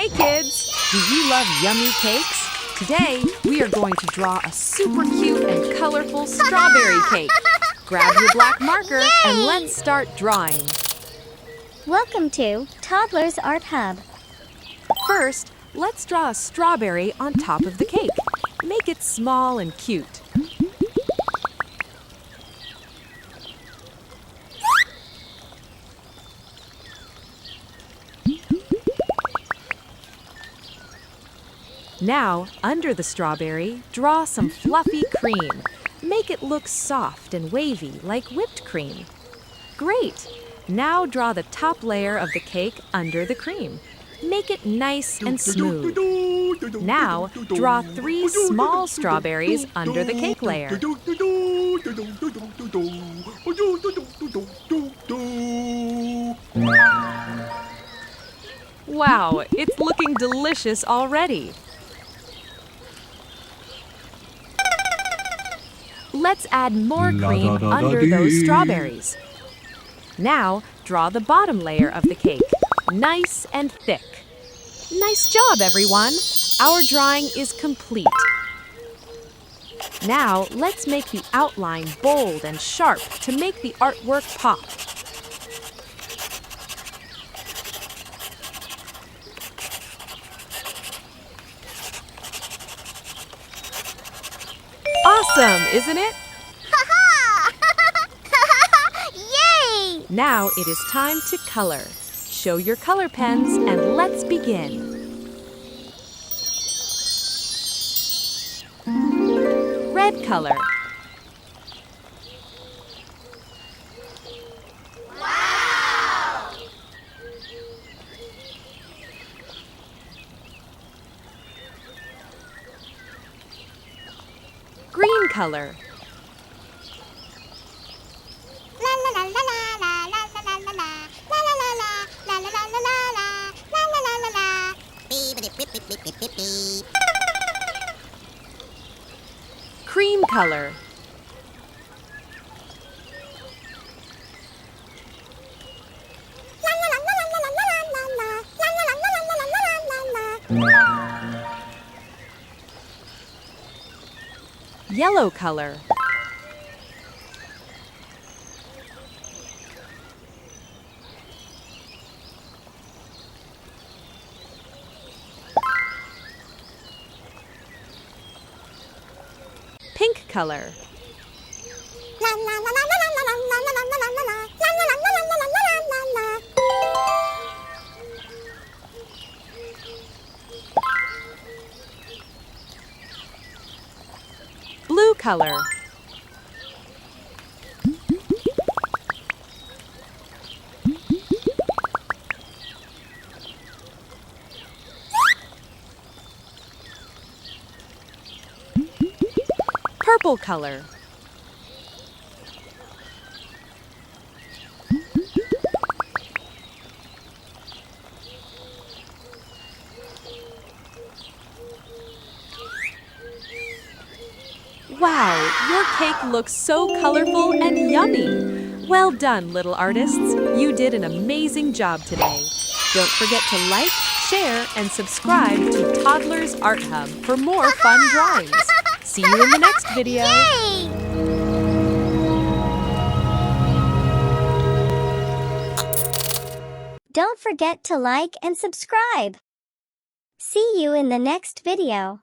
Hey kids! Do you love yummy cakes? Today, we are going to draw a super cute and colorful strawberry cake. Grab your black marker and let's start drawing. Welcome to Toddlers Art Hub. First, let's draw a strawberry on top of the cake. Make it small and cute. Now, under the strawberry, draw some fluffy cream. Make it look soft and wavy like whipped cream. Great! Now draw the top layer of the cake under the cream. Make it nice and smooth. Now, draw 3 small strawberries under the cake layer. Wow, it's looking delicious already. Let's add more cream under those strawberries. Now, draw the bottom layer of the cake, nice and thick. Nice job, everyone! Our drawing is complete. Now, let's make the outline bold and sharp to make the artwork pop. Awesome, isn't it? Yay! Now it is time to color. Show your color pens and let's begin. Red color. Wow! Green color. Cream color. Yellow color. Pink color. Blue color. Purple color. Wow, your cake looks so colorful and yummy. Well done, little artists. You did an amazing job today. Don't forget to like, share, and subscribe to Toddlers Art Hub for more fun drawings. See you in the next video. Yay! Don't forget to like and subscribe. See you in the next video.